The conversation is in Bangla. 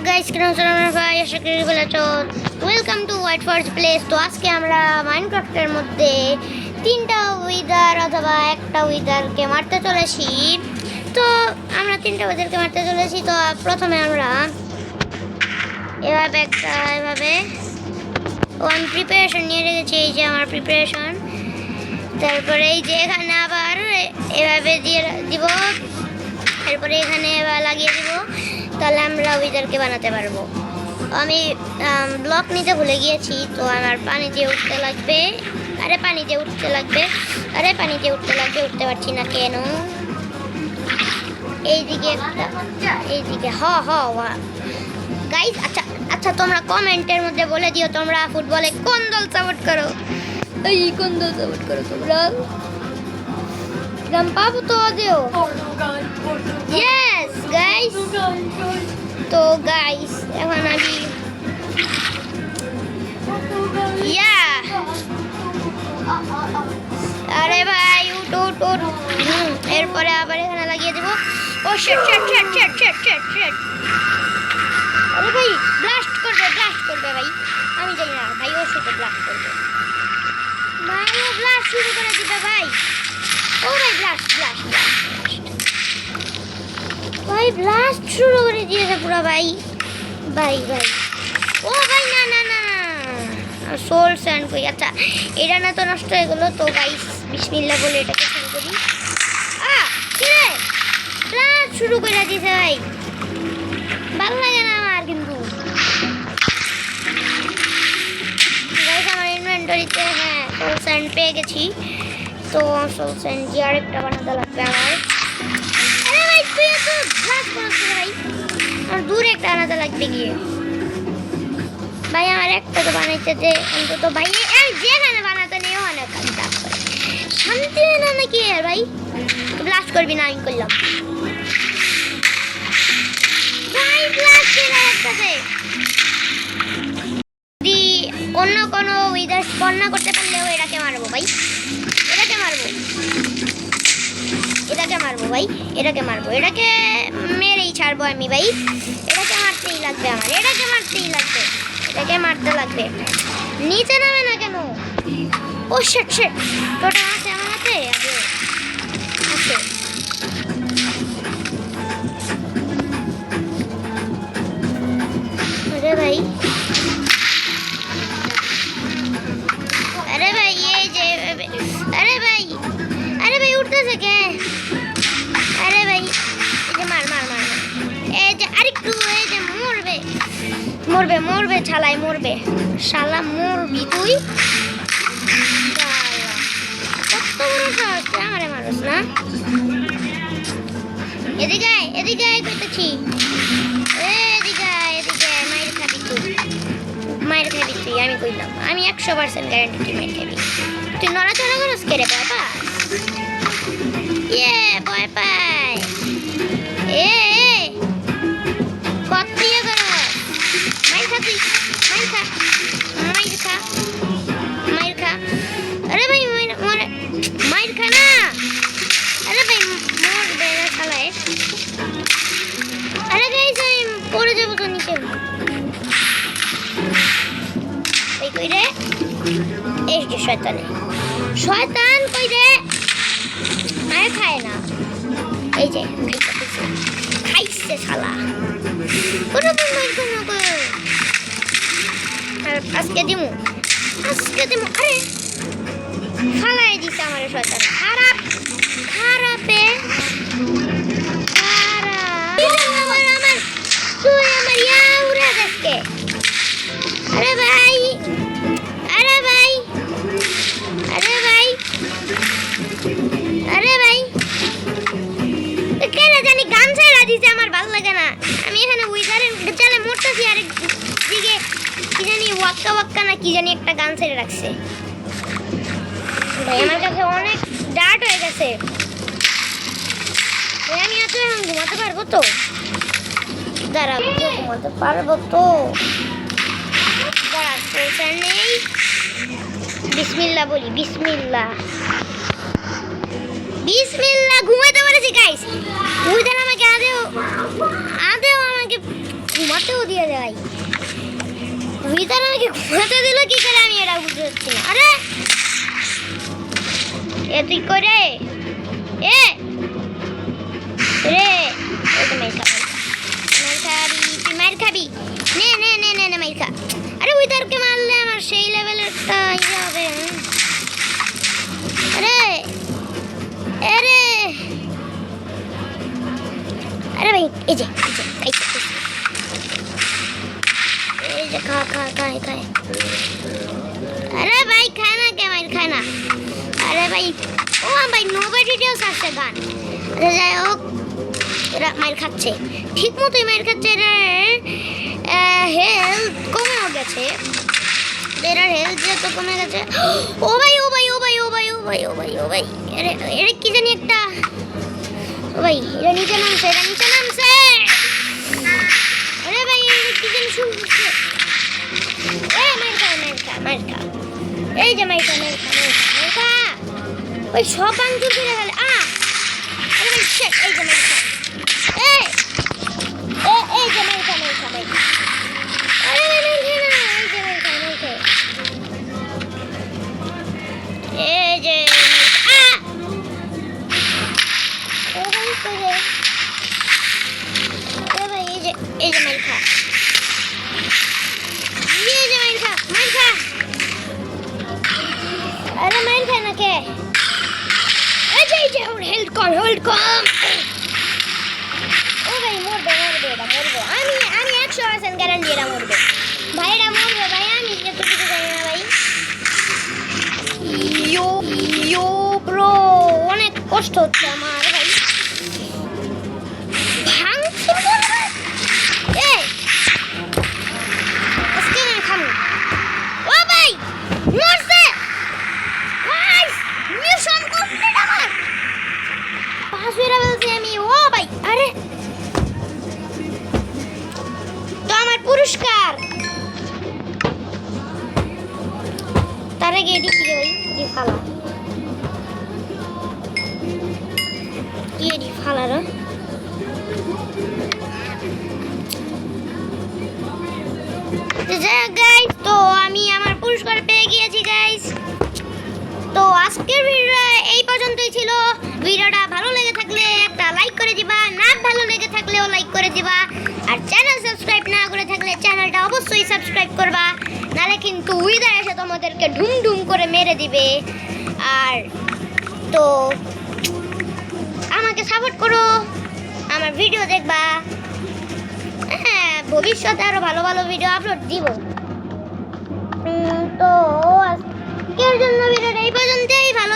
গাইস কেমন আছেন আপনারা? আশা করি ভালো আছেন। Welcome to white forest place. তো আজকে আমরা মাইনক্রাফটের মধ্যে তিনটা উইদার অথবা একটা উইদারকে মারতে চলেছি। তো আমরা তিনটা উইদারকে মারতে চলেছি। তো প্রথমে আমরা এভাবে ওয়ান প্রিপারেশন নিয়ে রেখেছি। এই যে আমার প্রিপারেশন। তারপরে এই যে এখানে আবার এভাবে দিয়ে দিব, এরপরে এখানে এবার লাগিয়ে দিব, তাহলে আমরা উইদারকে বানাতে পারবো। আমি ব্লক নিতে ভুলে গিয়েছি, তো আমার পানিতে উঠতে লাগবে। পানিতে উঠতে লাগবে, উঠতে পারছি না কেন? এইদিকে গাইস, আচ্ছা তোমরা কমেন্টের মধ্যে বলে দিও তোমরা ফুটবলে কোন দল সাপোর্ট করো। কোন দল সাপোর্ট করো তোমরা? পাবো তো দিও। Yes guys. তো গাইস এখন আমি আরে ভাই উঠ। এরপরে আবার এখানে লাগিয়ে দেবো। ও শিট। আরে ভাই ব্লাস্ট করবে ভাই। আমি জানি না ভাই, ও শুধু ব্লাস্ট করবে ভাই। ও ব্লাস্ট শুরু করে দিবে ভাই। ও ভাই ব্লাস্ট ভাই, ব্লাস্ট শুরু করে দিয়েছে পুরো ভাই। ও ভাই না সোল স্যান্ড কই। আচ্ছা এটা না তো নষ্ট হয়ে গেলো। তো গাইস বিসমিল্লাহ বলে এটাকে শুরু করি। কিরে ব্লাস্ট শুরু করে দিয়েছে ভাই, ভালো লাগে না আমার। কিন্তু গাইস আমার ইনভেন্টরিতে সোল স্যান্ড পেয়ে গেছি। তো সোল স্যান্ড দিয়ে আরেকটা বানাতে লাগবে আমার। আরে ভাই তুই তো ব্লাস্ট করছিস ভাই, আর দূরে একটা আনাতে লাগবে গিয়ে ভাই। আমার একটা তো বানাইতে দে অন্তত ভাই। যেখানে বানাতে নেই ওখানে শান্তি হয় না নাকি ভাই? ব্লাস্ট করবি না? আমি করলাম ভাই ব্লাস্ট একটাতে। যদি অন্য কোনো উইদার স্পন না করতে পারলেও এটাকে মারবো ভাই। এটাকে মেরেই ছাড়বো আমি ভাই। এটাকে মারতেই লাগবে আমার, এটাকে মারতে লাগবে। নিচে নামে না কেন? ও শিট টোটাল আছে আমার হাতে আছে। আরে ভাই এই যে আরে ভাই উঠতেছে কে? আরে ভাই এই যে মার এই যে আরেকটু, এই যে মরবে ছালাই মরবে। শালা মরবি তুই। কত বড় সাহস আমারে মানুষ না? এদিকে কইতেছি। এদিকে মায়ের খাবি তুই। আমি কইলাম আমি 100% গ্যারান্টি তুই মায়ের খাবি। তুই নড়াচড়া করস কে রে? ভয় পায় কত ইয়ে করো। মায়ের খা। আরে ভাই মায়ের খা না। আরে ভাই মরবে না শালায়। আরে গাইস আমি পড়ে যাবো তো নিচে। এই কই রে? এই যে শয়তান কই রে? মায়ের খায় না। এই যে খাইছে শালা। আজকে দিমু। আরে ফালাই দিছে আমার শয়তান। খারাপে তুই আমার ইয়া উড়ে যাচ্ছে। আরে ভাই কেন জানি গান ছেড়ে দিছে, আমার ভালো লাগে না। আমি এখানে উইদারের চালে মরতেছি, আর দিকে কি জানি ওয়াক্কা না কি জানি একটা গান ছেড়ে রাখছে ভাই। আমার কাছে অনেক ডার্ট হয়ে গেছে ভাই। আমি এত এখন ঘুমাতে পারবো তো? ঘুমাতে পারবো তো? নেই। বিসমিল্লাহ বলি। বিসমিল্লাহ ঘুমাতে পারেছি গাইস। উইদার আমাকে আদেও আমাকে ঘুমাতেও দিয়ে দেয় উইদার আমাকে ঘুমাতে দিল কি করে আমি এটা বুঝতে পারছি না আরে এ তুই করে এ রে ওই তো মাইর খাবি তুই মাইর খাবি নে নে নে নে নে মাইর খা আরে উইদারকে মারলে আমার সেই লেভেলের একটা ইয়ে হবে আরে আরে আরে ভাই এই যে এই যে খা খা খায় খায় আরে ভাই খায় না কে মাইর খায় না আরে ভাই ও ভাই নোবডি ডিউস আসছে গান আরে যাই হোক এরা মাইর খাচ্ছে ঠিক মতোই মাইর খাচ্ছে এরা হেলথ কমেও গেছে এরা হেলথ যেহেতু কমে গেছে ও ভাই ও ভাই ও ভাই ও ভাই ও ভাই ও ভাই ও ভাই এরা কি জানি একটা ও ভাই এরা নিচে নামছে আরে ভাই এরা কি জানি শুনছে মাইর খা এই যে মাইর খা ওই সব আঙ্গুর ফিরে গেলে আরে ভাই শেট এই যে মাইর খা এই যে মাইর খা আরে ভাই এই যে মাইর খা এই যে এই যে মাইর খা আরে মাইর খা না কে এই যে হোল্ড কর ও ভাই মরবে আমি 100% গ্যারান্টি এটা মরবে ভাই এটা মরবে ভাই আমি এত কিছু জানি না ভাই ইয়ো ব্রো অনেক কষ্ট হচ্ছে আমার ভাই ভাঙছে এই আজকে না খামু ও ভাই মরছে মিশন কমপ্লিট আমার পাস হয়ে বলছি আমি ও ভাই আরে তো আমার পুরস্কার তার আগে এদিক থেকে ভাই কি ফালা কি এদিক ফালার গাইস তো আমি আমার পুরস্কার পেয়ে গিয়েছি গাইস তো আজকের ভিডিও এই পর্যন্তই ছিল ভিডিওটা ভালো লেগে থাকলে একটা লাইক করে দিবা না ভালো লেগে থাকলেও লাইক করে দিবা আর চ্যানেল সাবস্ক্রাইব না করে থাকলে চ্যানেলটা অবশ্যই সাবস্ক্রাইব করবা নালে কিন্তু উইদার এসে তোমাদেরকে ঢুম করে মেরে দিবে আর তো আমাকে সাপোর্ট করো আমার ভিডিও দেখবা হ্যাঁ ভবিষ্যতে আরো ভালো ভিডিও আপলোড দিব তো আজকের জন্য ভিডিওটা এই পর্যন্তই ভালো